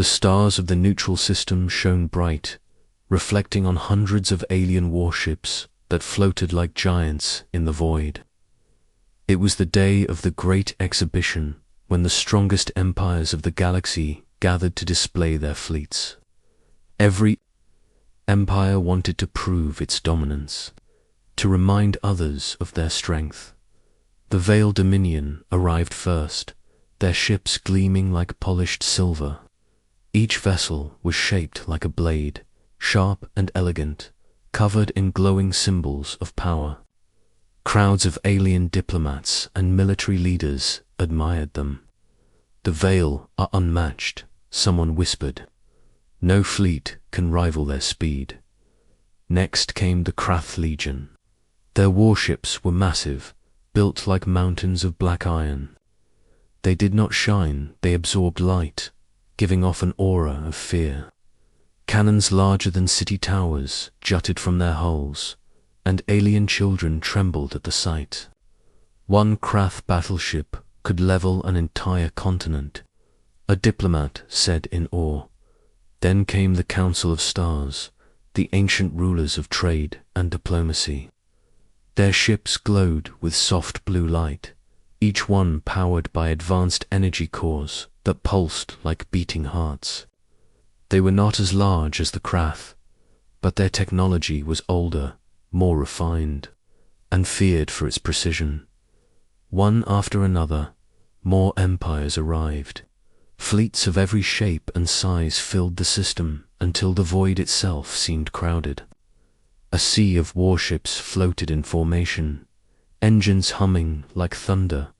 The stars of the neutral system shone bright, reflecting on hundreds of alien warships that floated like giants in the void. It was the day of the great exhibition, when the strongest empires of the galaxy gathered to display their fleets. Every empire wanted to prove its dominance, to remind others of their strength. The Veiled Dominion arrived first, their ships gleaming like polished silver. Each vessel was shaped like a blade, sharp and elegant, covered in glowing symbols of power. Crowds of alien diplomats and military leaders admired them. "The Veil are unmatched," someone whispered. "No fleet can rival their speed." Next came the Krath Legion. Their warships were massive, built like mountains of black iron. They did not shine, they absorbed light, giving off an aura of fear. Cannons larger than city towers jutted from their hulls, and alien children trembled at the sight. One Krath battleship could level an entire continent, a diplomat said in awe. Then came the Council of Stars, the ancient rulers of trade and diplomacy. Their ships glowed with soft blue light, each one powered by advanced energy cores that pulsed like beating hearts. They were not as large as the Krath, but their technology was older, more refined, and feared for its precision. One after another, more empires arrived. Fleets of every shape and size filled the system until the void itself seemed crowded. A sea of warships floated in formation, engines humming like thunder,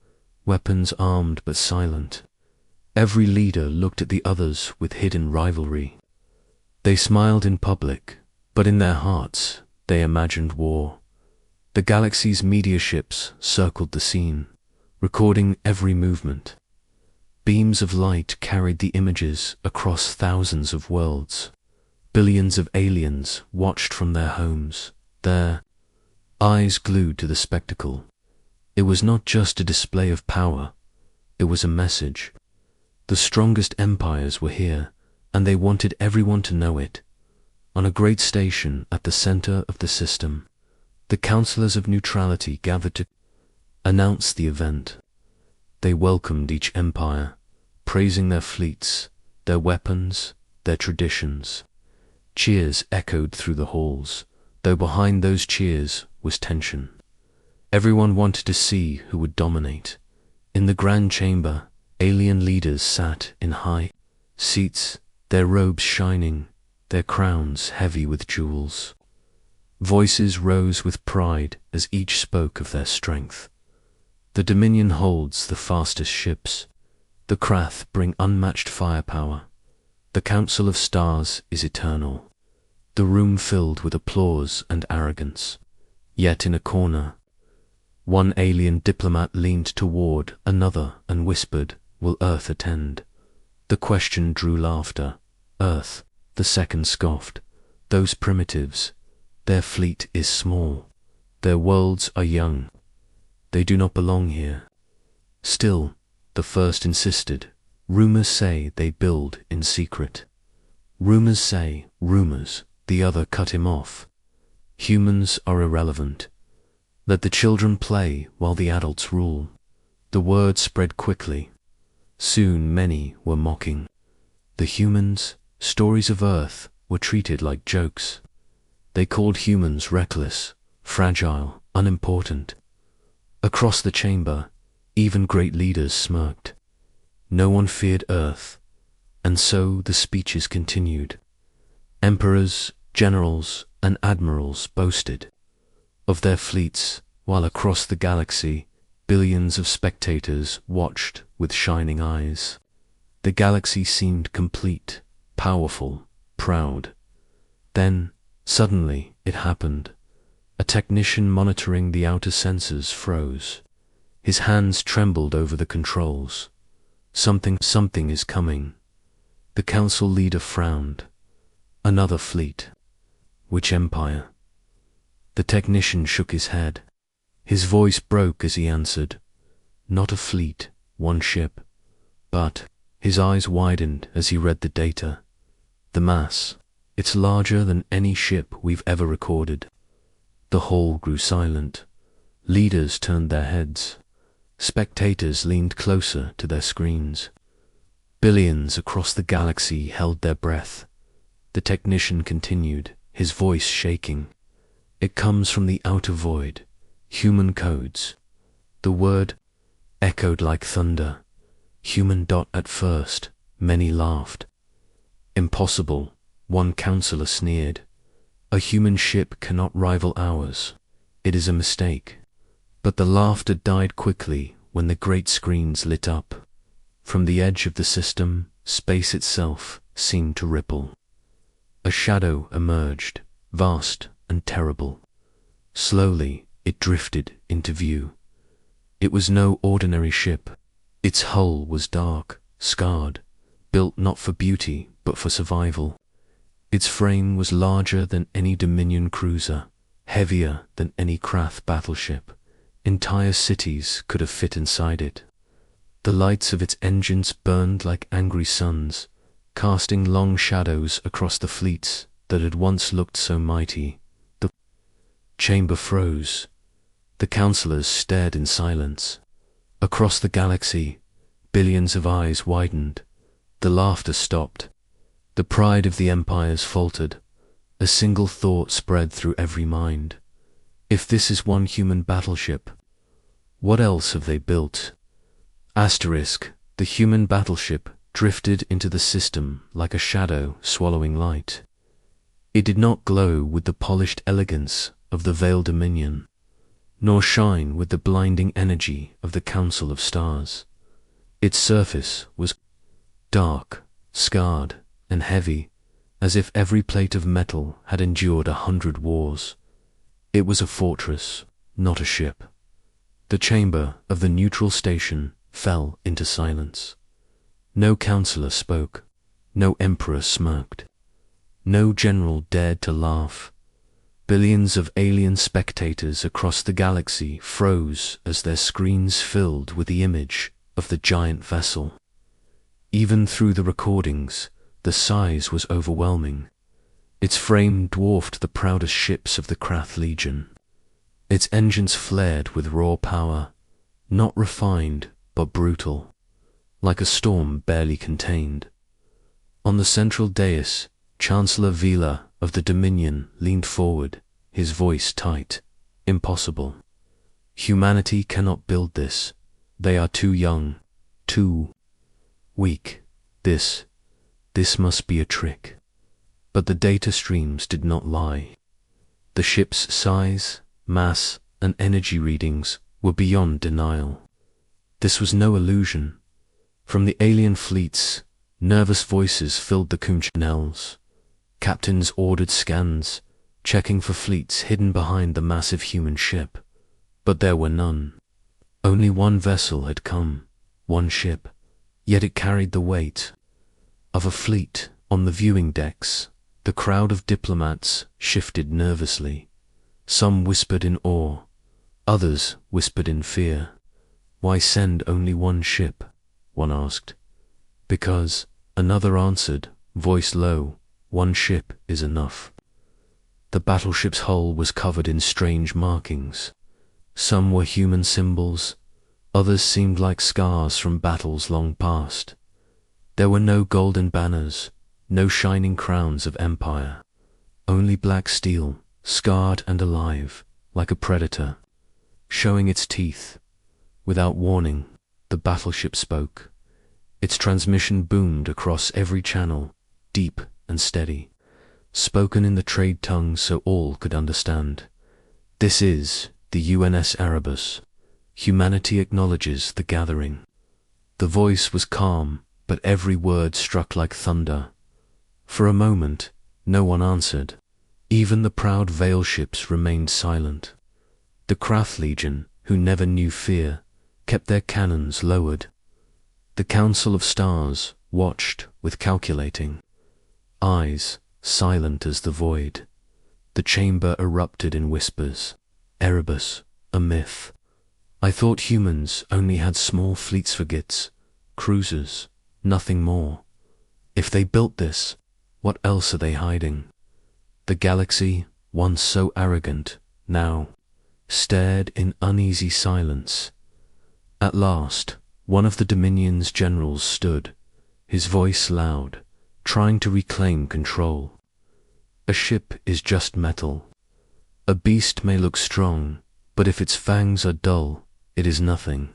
weapons armed but silent. Every leader looked at the others with hidden rivalry. They smiled in public, but in their hearts they imagined war. The galaxy's media ships circled the scene, recording every movement. Beams of light carried the images across thousands of worlds. Billions of aliens watched from their homes, their eyes glued to the spectacle. It was not just a display of power, it was a message. The strongest empires were here, and they wanted everyone to know it. On a great station at the center of the system, the counselors of neutrality gathered to announce the event. They welcomed each empire, praising their fleets, their weapons, their traditions. Cheers echoed through the halls, though behind those cheers was tension. Everyone wanted to see who would dominate. In the grand chamber, alien leaders sat in high seats, their robes shining, their crowns heavy with jewels. Voices rose with pride as each spoke of their strength. The Dominion holds the fastest ships. The Krath bring unmatched firepower. The Council of Stars is eternal. The room filled with applause and arrogance. Yet in a corner, one alien diplomat leaned toward another and whispered, "Will Earth attend?" The question drew laughter. "Earth," the second scoffed. "Those primitives, their fleet is small. Their worlds are young. They do not belong here." Still, the first insisted, "Rumors say they build in secret." "Rumors say, rumors," the other cut him off. "Humans are irrelevant. Let the children play while the adults rule." The word spread quickly. Soon many were mocking. The humans, stories of Earth, were treated like jokes. They called humans reckless, fragile, unimportant. Across the chamber, even great leaders smirked. No one feared Earth, and so the speeches continued. Emperors, generals, and admirals boasted of their fleets, while across the galaxy, billions of spectators watched with shining eyes. The galaxy seemed complete, powerful, proud. Then, suddenly, it happened. A technician monitoring the outer sensors froze. His hands trembled over the controls. Something is coming." The council leader frowned. "Another fleet. Which empire?" The technician shook his head. His voice broke as he answered, "Not a fleet, one ship. But," His eyes widened as he read the data. The mass, it's larger than any ship we've ever recorded. The hall grew silent. Leaders turned their heads. Spectators leaned closer to their screens. Billions across the galaxy held their breath. The technician continued, his voice shaking. It comes from the outer void, human codes. The word echoed like thunder. Human. At first, many laughed. Impossible, one counselor sneered. A human ship cannot rival ours. It is a mistake. But the laughter died quickly when the great screens lit up. From the edge of the system, space itself seemed to ripple. A shadow emerged, vast and terrible. Slowly, it drifted into view. It was no ordinary ship. Its hull was dark, scarred, built not for beauty but for survival. Its frame was larger than any Dominion cruiser, heavier than any Krath battleship. Entire cities could have fit inside it. The lights of its engines burned like angry suns, casting long shadows across the fleets that had once looked so mighty. The chamber froze. The counselors stared in silence. Across the galaxy, billions of eyes widened. The laughter stopped. The pride of the empires faltered. A single thought spread through every mind. If this is one human battleship, what else have they built? Asterisk, the human battleship drifted into the system like a shadow swallowing light. It did not glow with the polished elegance of the veiled Dominion, nor shine with the blinding energy of the Council of Stars. Its surface was dark, scarred, and heavy, as if every plate of metal had endured 100 wars. It was a fortress, not a ship. The chamber of the neutral station fell into silence. No counselor spoke. No emperor smirked. No general dared to laugh. Billions of alien spectators across the galaxy froze as their screens filled with the image of the giant vessel. Even through the recordings, the size was overwhelming. Its frame dwarfed the proudest ships of the Krath Legion. Its engines flared with raw power, not refined but brutal, like a storm barely contained. On the central dais, Chancellor Vila of the Dominion leaned forward, his voice tight. Impossible. Humanity cannot build this. They are too young, too weak. This must be a trick. But the data streams did not lie. The ship's size, mass, and energy readings were beyond denial. This was no illusion. From the alien fleets, nervous voices filled the channels. Captains ordered scans, checking for fleets hidden behind the massive human ship. But there were none. Only one vessel had come, one ship, yet it carried the weight of a fleet. On the viewing decks, the crowd of diplomats shifted nervously. Some whispered in awe, others whispered in fear. Why send only one ship? One asked. Because, another answered, voice low, one ship is enough. The battleship's hull was covered in strange markings. Some were human symbols, others seemed like scars from battles long past. There were no golden banners, no shining crowns of empire, only black steel, scarred and alive, like a predator, showing its teeth. Without warning, the battleship spoke. Its transmission boomed across every channel, deep and steady, spoken in the trade tongue so all could understand. This is the UNS Erebus. Humanity acknowledges the gathering. The voice was calm, but every word struck like thunder. For a moment, no one answered. Even the proud Veil ships remained silent. The Krath Legion, who never knew fear, kept their cannons lowered. The Council of Stars watched with calculating eyes, silent as the void. The chamber erupted in whispers. Erebus, a myth. I thought humans only had small fleets frigates, cruisers, nothing more. If they built this, what else are they hiding? The galaxy, once so arrogant, now stared in uneasy silence. At last, one of the Dominion's generals stood, his voice loud, trying to reclaim control. A ship is just metal. A beast may look strong, but if its fangs are dull, it is nothing.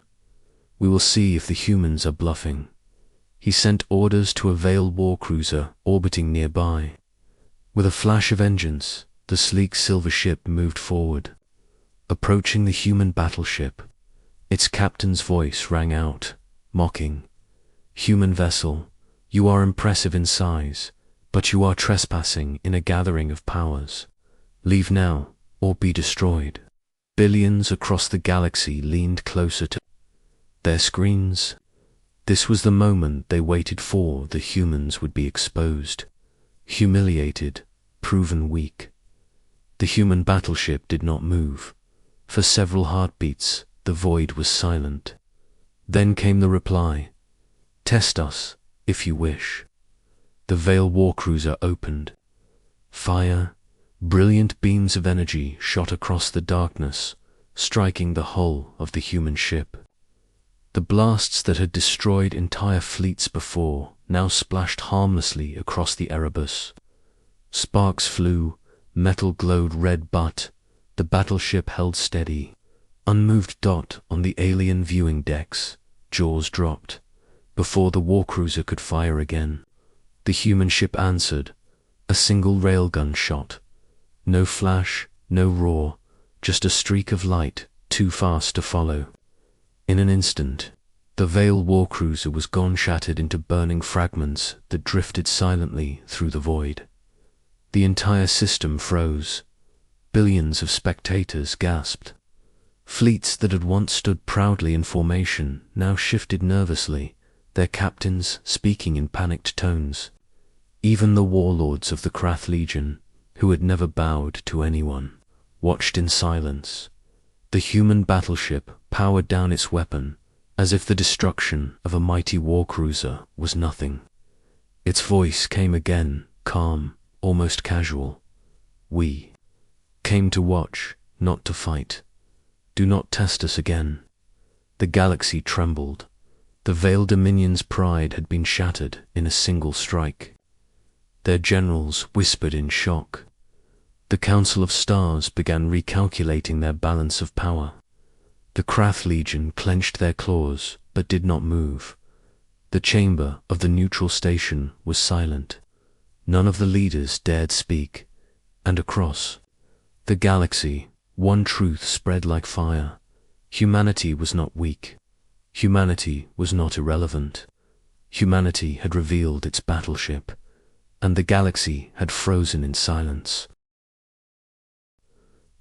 We will see if the humans are bluffing. He sent orders to a Veil warcruiser orbiting nearby. With a flash of engines, the sleek silver ship moved forward. Approaching the human battleship, its captain's voice rang out, mocking. "Human vessel, you are impressive in size, but you are trespassing in a gathering of powers. Leave now, or be destroyed." Billions across the galaxy leaned closer to their screens. This was the moment they waited for. The humans would be exposed, humiliated, proven weak. The human battleship did not move. For several heartbeats, the void was silent. Then came the reply, "Test us, if you wish." The Veil warcruiser opened. Fire, brilliant beams of energy shot across the darkness, striking the hull of the human ship. The blasts that had destroyed entire fleets before now splashed harmlessly across the Erebus. Sparks flew, metal glowed red, but the battleship held steady. Unmoved dot on the alien viewing decks, jaws dropped. Before the warcruiser could fire again, the human ship answered, a single railgun shot. No flash, no roar, just a streak of light, too fast to follow. In an instant, the Veil warcruiser was gone, shattered into burning fragments that drifted silently through the void. The entire system froze. Billions of spectators gasped. Fleets that had once stood proudly in formation now shifted nervously, their captains speaking in panicked tones. Even the warlords of the Krath Legion, who had never bowed to anyone, watched in silence. The human battleship powered down its weapon, as if the destruction of a mighty warcruiser was nothing. Its voice came again, calm, almost casual. "We came to watch, not to fight. Do not test us again." The galaxy trembled. The Veil Dominion's pride had been shattered in a single strike. Their generals whispered in shock. The Council of Stars began recalculating their balance of power. The Krath Legion clenched their claws, but did not move. The chamber of the neutral station was silent. None of the leaders dared speak, and across the galaxy, one truth spread like fire. Humanity was not weak. Humanity was not irrelevant. Humanity had revealed its battleship, and the galaxy had frozen in silence.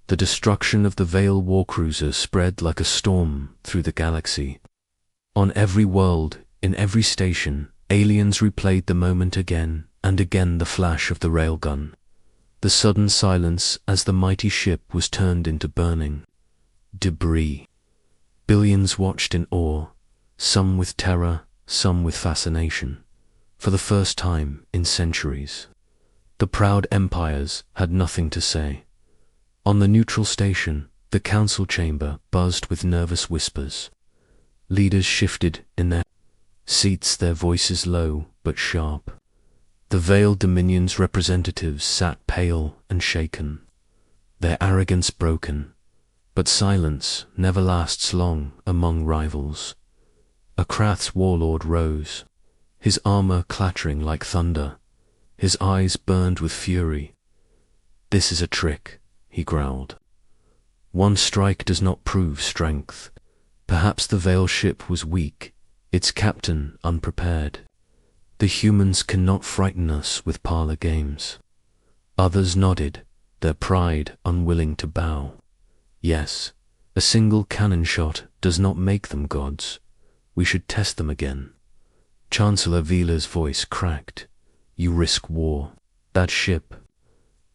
The destruction of the Veil warcruiser spread like a storm through the galaxy. On every world, in every station, aliens replayed the moment again and again, the flash of the railgun, the sudden silence as the mighty ship was turned into burning debris. Billions watched in awe, some with terror, some with fascination. For the first time in centuries, the proud empires had nothing to say. On the neutral station, the council chamber buzzed with nervous whispers. Leaders shifted in their seats, their voices low but sharp. The Veil Dominion's representatives sat pale and shaken, their arrogance broken. But silence never lasts long among rivals. A Krath's warlord rose, his armor clattering like thunder. His eyes burned with fury. "This is a trick," he growled. "One strike does not prove strength. Perhaps the Veil ship was weak, its captain unprepared. The humans cannot frighten us with parlor games." Others nodded, their pride unwilling to bow. "Yes, a single cannon shot does not make them gods. We should test them again." Chancellor Vila's voice cracked. "You risk war. That ship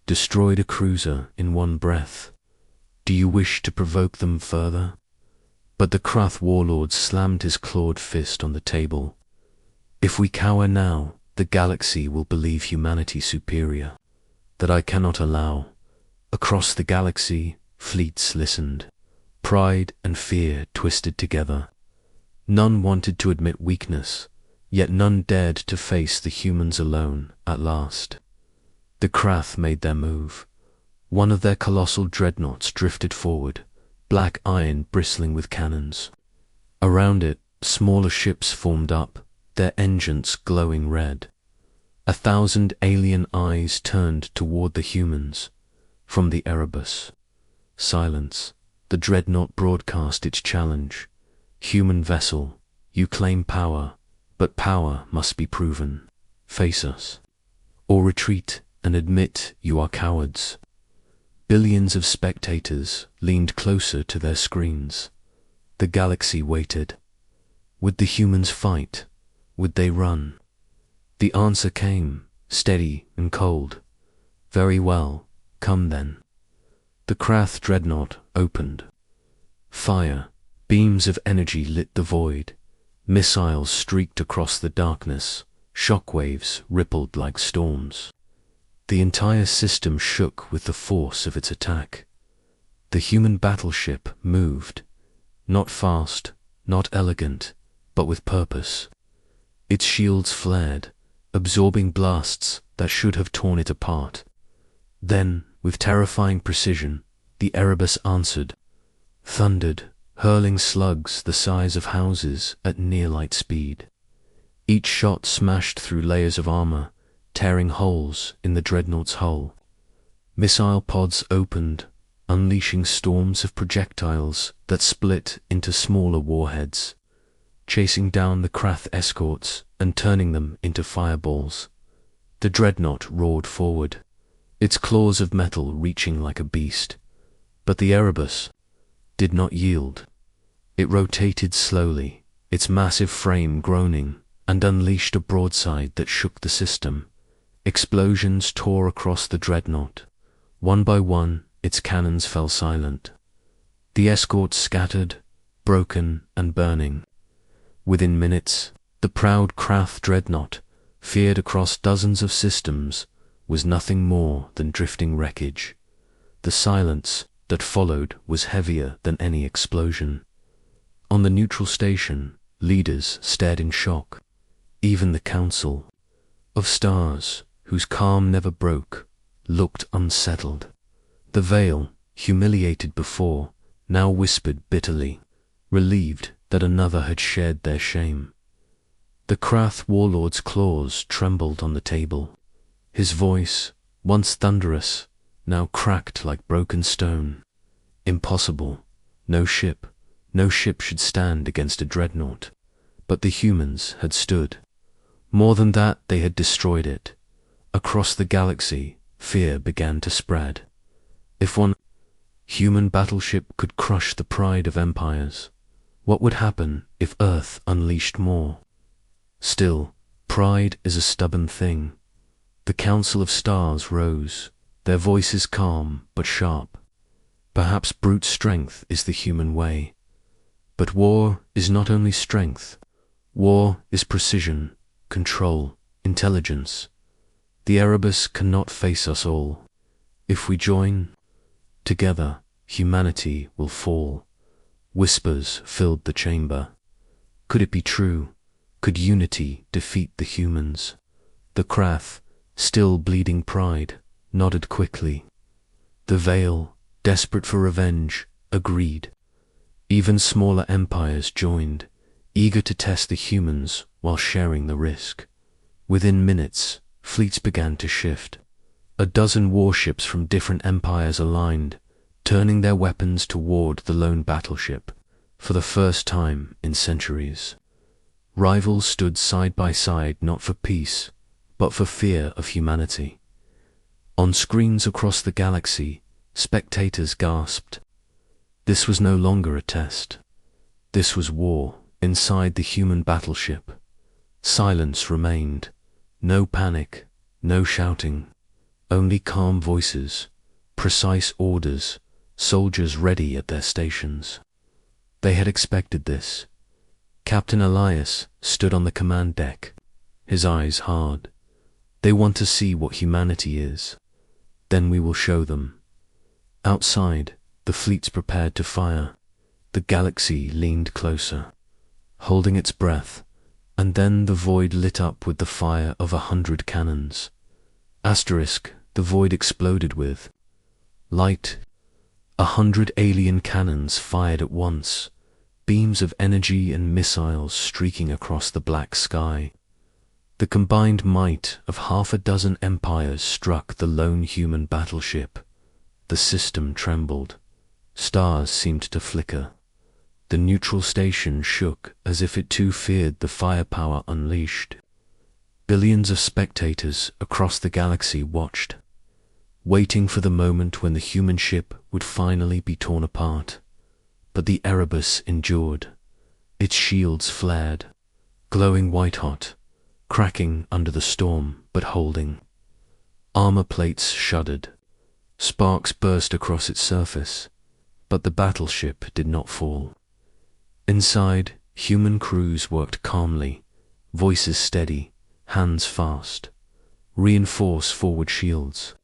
destroyed a cruiser in one breath. Do you wish to provoke them further?" But the Krath warlord slammed his clawed fist on the table. If we cower now, the galaxy will believe humanity superior. That I cannot allow. Across the galaxy, fleets listened. Pride and fear twisted together. None wanted to admit weakness, yet none dared to face the humans alone at last. The Krath made their move. One of their colossal dreadnoughts drifted forward, black iron bristling with cannons. Around it, smaller ships formed up, their engines glowing red. 1,000 alien eyes turned toward the humans. From the Erebus. Silence. The dreadnought broadcast its challenge. Human vessel, you claim power, but power must be proven. Face us. Or retreat and admit you are cowards. Billions of spectators leaned closer to their screens. The galaxy waited. Would the humans fight? Would they run? The answer came, steady and cold. Very well, come then. The Krath dreadnought opened. Fire, beams of energy lit the void. Missiles streaked across the darkness. Shockwaves rippled like storms. The entire system shook with the force of its attack. The human battleship moved, not fast, not elegant, but with purpose. Its shields flared, absorbing blasts that should have torn it apart. Then, with terrifying precision, the Erebus answered, thundered, hurling slugs the size of houses at near-light speed. Each shot smashed through layers of armor, tearing holes in the dreadnought's hull. Missile pods opened, unleashing storms of projectiles that split into smaller warheads, chasing down the Krath escorts and turning them into fireballs. The dreadnought roared forward, its claws of metal reaching like a beast. But the Erebus did not yield. It rotated slowly, its massive frame groaning, and unleashed a broadside that shook the system. Explosions tore across the dreadnought. One by one, its cannons fell silent. The escorts scattered, broken and burning. Within minutes, the proud Krath dreadnought, feared across dozens of systems, was nothing more than drifting wreckage. The silence that followed was heavier than any explosion. On the neutral station, leaders stared in shock. Even the Council of Stars, whose calm never broke, looked unsettled. The Veil, humiliated before, now whispered bitterly, relieved that another had shared their shame. The Krath warlord's claws trembled on the table. His voice, once thunderous, now cracked like broken stone. Impossible. No ship should stand against a dreadnought. But the humans had stood. More than that, they had destroyed it. Across the galaxy, fear began to spread. If one human battleship could crush the pride of empires, what would happen if Earth unleashed more? Still, pride is a stubborn thing. The Council of Stars rose, their voices calm but sharp. Perhaps brute strength is the human way. But war is not only strength. War is precision, control, intelligence. The Erebus cannot face us all. If we join together, humanity will fall. Whispers filled the chamber. Could it be true? Could unity defeat the humans? The Krath, still bleeding pride, nodded quickly. The Veil, desperate for revenge, agreed. Even smaller empires joined, eager to test the humans while sharing the risk. Within minutes, fleets began to shift. A dozen warships from different empires aligned, turning their weapons toward the lone battleship. For the first time in centuries, rivals stood side by side not for peace, but for fear of humanity. On screens across the galaxy, spectators gasped. This was no longer a test. This was war inside the human battleship. Silence remained. No panic, no shouting. Only calm voices, precise orders, soldiers ready at their stations. They had expected this. Captain Elias stood on the command deck, his eyes hard. They want to see what humanity is. Then we will show them. Outside, the fleets prepared to fire. The galaxy leaned closer, holding its breath, and then the void lit up with the fire of 100 cannons. Asterisk, the void exploded with light. 100 alien cannons fired at once, beams of energy and missiles streaking across the black sky. The combined might of half a dozen empires struck the lone human battleship. The system trembled. Stars seemed to flicker. The neutral station shook as if it too feared the firepower unleashed. Billions of spectators across the galaxy watched, waiting for the moment when the human ship would finally be torn apart. But the Erebus endured. Its shields flared, glowing white-hot, cracking under the storm, but holding. Armor plates shuddered. Sparks burst across its surface, but the battleship did not fall. Inside, human crews worked calmly, voices steady, hands fast. Reinforce forward shields.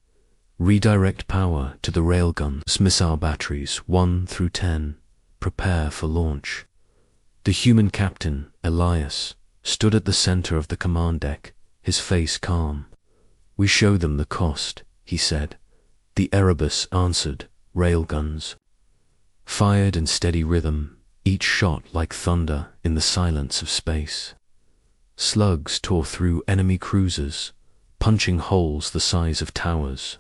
Redirect power to the railguns. Missile batteries 1 through 10. Prepare for launch. The human captain, Elias, stood at the center of the command deck, his face calm. "We show them the cost," he said. The Erebus answered, railguns. Fired in steady rhythm, each shot like thunder in the silence of space. Slugs tore through enemy cruisers, punching holes the size of towers.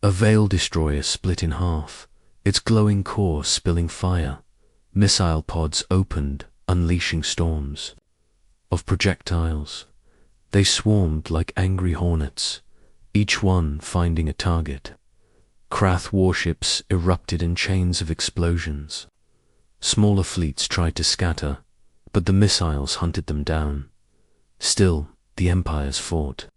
A Veil destroyer split in half, its glowing core spilling fire. Missile pods opened, unleashing storms of projectiles. They swarmed like angry hornets, each one finding a target. Krath warships erupted in chains of explosions. Smaller fleets tried to scatter, but the missiles hunted them down. Still, the empires fought.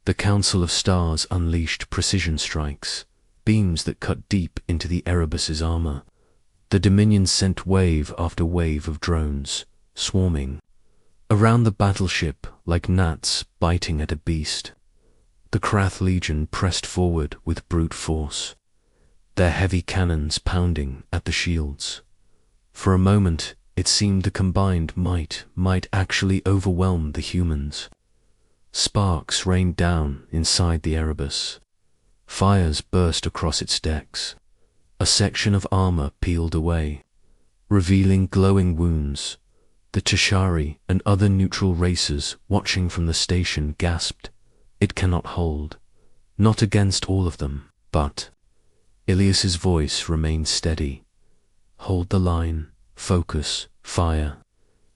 The Council of Stars unleashed precision strikes, beams that cut deep into the Erebus's armor. The Dominion sent wave after wave of drones, swarming around the battleship like gnats biting at a beast. The Krath Legion pressed forward with brute force, their heavy cannons pounding at the shields. For a moment, it seemed the combined might actually overwhelm the humans. Sparks rained down inside the Erebus. Fires burst across its decks. A section of armor peeled away, revealing glowing wounds. The Cheshire and other neutral races watching from the station gasped, "It cannot hold." Not against all of them, but Ilias's voice remained steady. "Hold the line, focus, fire.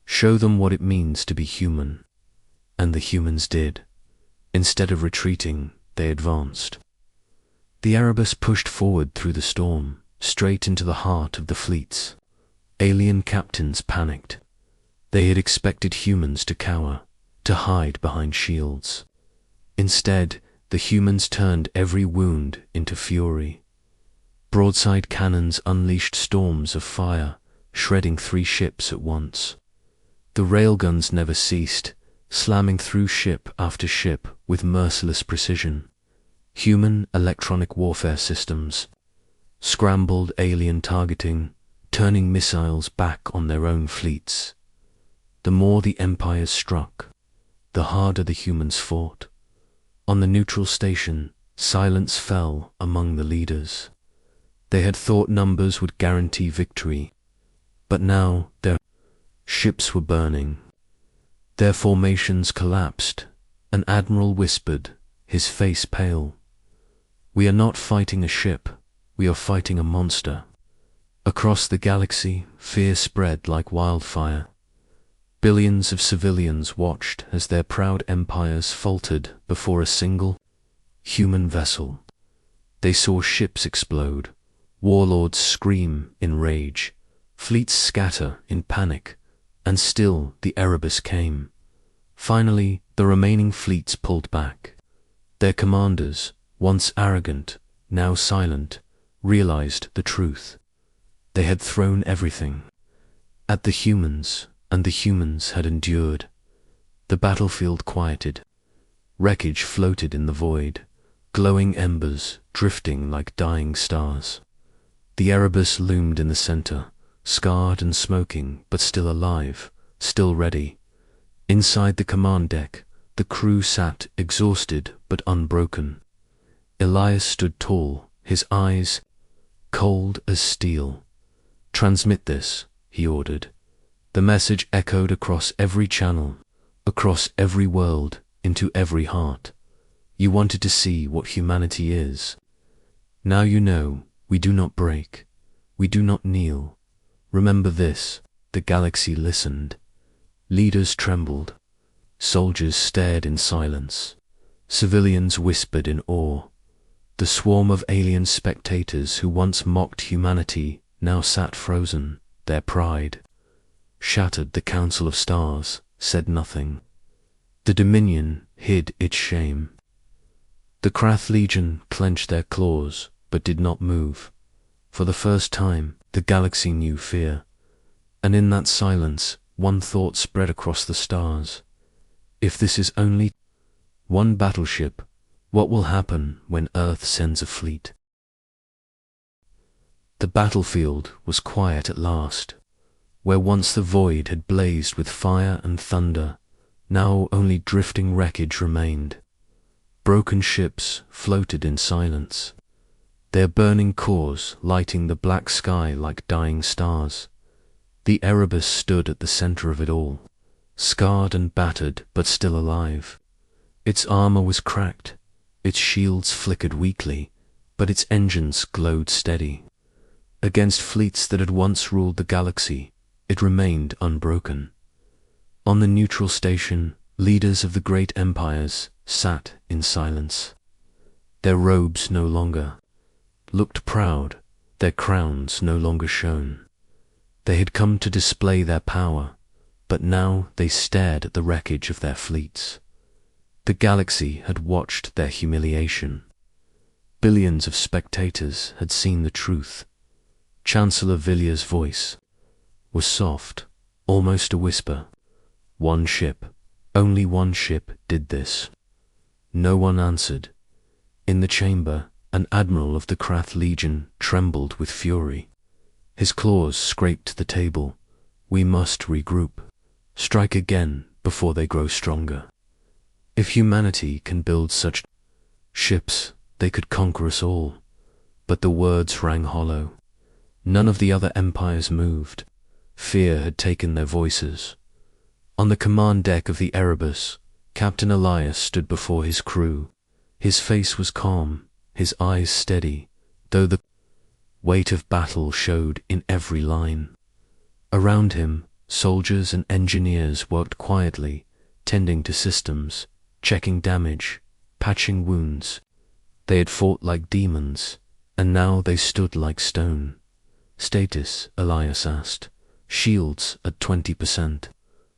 Show them what it means to be human." And the humans did. Instead of retreating, they advanced. The Erebus pushed forward through the storm, straight into the heart of the fleets. Alien captains panicked. They had expected humans to cower, to hide behind shields. Instead, the humans turned every wound into fury. Broadside cannons unleashed storms of fire, shredding 3 ships at once. The railguns never ceased, slamming through ship after ship with merciless precision. Human electronic warfare systems scrambled alien targeting, turning missiles back on their own fleets. The more the empires struck, the harder the humans fought. On the neutral station, silence fell among the leaders. They had thought numbers would guarantee victory, but now their ships were burning. Their formations collapsed. An admiral whispered, his face pale, "We are not fighting a ship, we are fighting a monster." Across the galaxy, fear spread like wildfire. Billions of civilians watched as their proud empires faltered before a single human vessel. They saw ships explode, warlords scream in rage, fleets scatter in panic, and still the Erebus came. Finally, the remaining fleets pulled back. Their commanders, once arrogant, now silent, realized the truth. They had thrown everything at the humans, and the humans had endured. The battlefield quieted. Wreckage floated in the void, glowing embers drifting like dying stars. The Erebus loomed in the center, scarred and smoking, but still alive, still ready. Inside the command deck, the crew sat exhausted but unbroken. Elias stood tall, his eyes cold as steel. "Transmit this," he ordered. The message echoed across every channel, across every world, into every heart. "You wanted to see what humanity is. Now you know. We do not break. We do not kneel. Remember this." The galaxy listened. Leaders trembled. Soldiers stared in silence. Civilians whispered in awe. The swarm of alien spectators who once mocked humanity now sat frozen, their pride shattered. The Council of Stars said nothing. The Dominion hid its shame. The Krath Legion clenched their claws, but did not move. For the first time, the galaxy knew fear. And in that silence, one thought spread across the stars. If this is only one battleship, what will happen when Earth sends a fleet? The battlefield was quiet at last. Where once the void had blazed with fire and thunder, now only drifting wreckage remained. Broken ships floated in silence, their burning cores lighting the black sky like dying stars. The Erebus stood at the center of it all, scarred and battered but still alive. Its armor was cracked, its shields flickered weakly, but its engines glowed steady. Against fleets that had once ruled the galaxy, it remained unbroken. On the neutral station, leaders of the great empires sat in silence. Their robes no longer looked proud, their crowns no longer shone. They had come to display their power, but now they stared at the wreckage of their fleets. The galaxy had watched their humiliation. Billions of spectators had seen the truth. Chancellor Villiers' voice was soft, almost a whisper. One ship, only one ship did this. No one answered. In the chamber, an admiral of the Krath Legion trembled with fury. His claws scraped the table. "We must regroup. Strike again before they grow stronger. If humanity can build such ships, they could conquer us all." But the words rang hollow. None of the other empires moved. Fear had taken their voices. On the command deck of the Erebus, Captain Elias stood before his crew. His face was calm, his eyes steady, though the weight of battle showed in every line. Around him, soldiers and engineers worked quietly, tending to systems, checking damage, patching wounds. They had fought like demons, and now they stood like stone. "Status?" Elias asked. "Shields at 20%.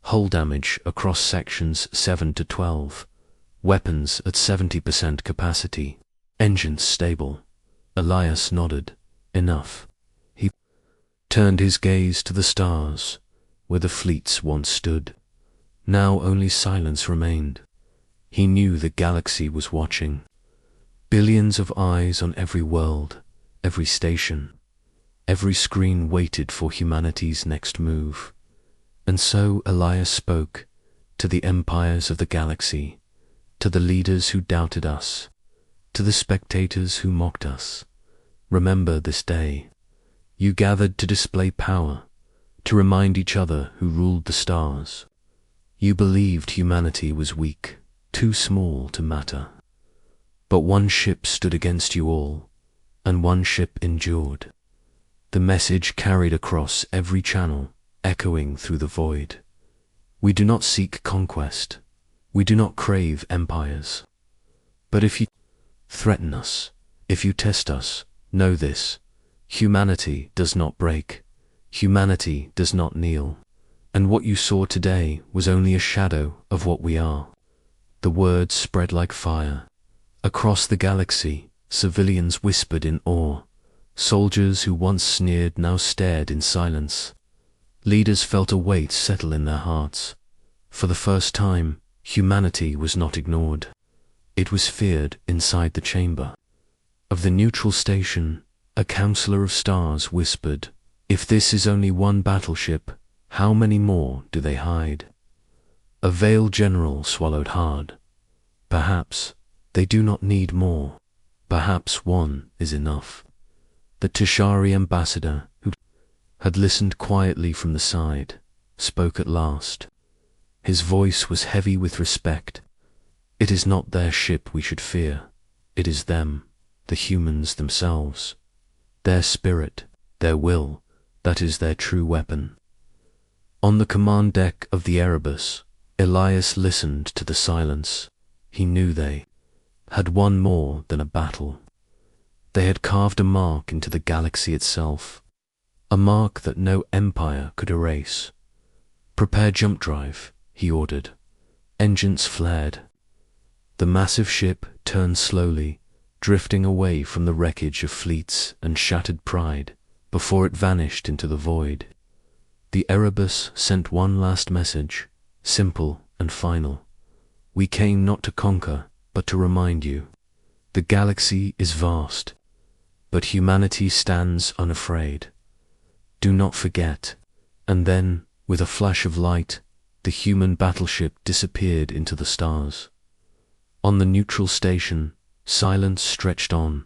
Hull damage across sections 7 to 12. Weapons at 70% capacity. Engines stable." Elias nodded. "Enough." He turned his gaze to the stars, where the fleets once stood. Now only silence remained. He knew the galaxy was watching. Billions of eyes on every world, every station. Every screen waited for humanity's next move. And so Elias spoke to the empires of the galaxy, to the leaders who doubted us, to the spectators who mocked us. "Remember this day. You gathered to display power, to remind each other who ruled the stars. You believed humanity was weak, too small to matter. But one ship stood against you all, and one ship endured." The message carried across every channel, echoing through the void. "We do not seek conquest. We do not crave empires. But if you threaten us, if you test us, know this: humanity does not break. Humanity does not kneel. And what you saw today was only a shadow of what we are." The words spread like fire. Across the galaxy, civilians whispered in awe. Soldiers who once sneered now stared in silence. Leaders felt a weight settle in their hearts. For the first time, humanity was not ignored. It was feared inside the chamber. Of the neutral station, a counselor of stars whispered, "If this is only one battleship, how many more do they hide?" A veiled general swallowed hard. Perhaps they do not need more. Perhaps one is enough. The Tashari ambassador, who had listened quietly from the side, spoke at last. His voice was heavy with respect. "It is not their ship we should fear. It is them, the humans themselves. Their spirit, their will, that is their true weapon." On the command deck of the Erebus, Elias listened to the silence. He knew they had won more than a battle. They had carved a mark into the galaxy itself, a mark that no empire could erase. "Prepare jump drive," he ordered. Engines flared. The massive ship turned slowly, drifting away from the wreckage of fleets and shattered pride before it vanished into the void. The Erebus sent one last message, simple and final. "We came not to conquer, but to remind you. The galaxy is vast, but humanity stands unafraid. Do not forget." And then, with a flash of light, the human battleship disappeared into the stars. On the neutral station, silence stretched on.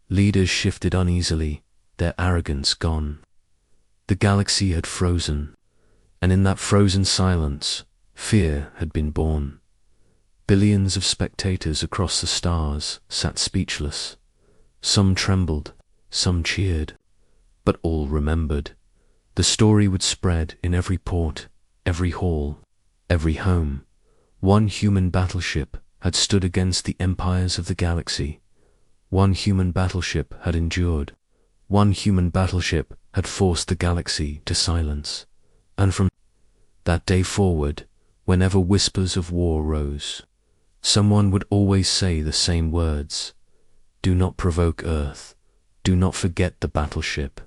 Leaders shifted uneasily, their arrogance gone. The galaxy had frozen, and in that frozen silence, fear had been born. Billions of spectators across the stars sat speechless. Some trembled, some cheered, but all remembered. The story would spread in every port, every hall, every home. One human battleship had stood against the empires of the galaxy. One human battleship had endured. One human battleship had forced the galaxy to silence. And from that day forward, whenever whispers of war rose, someone would always say the same words: "Do not provoke Earth. Do not forget the battleship."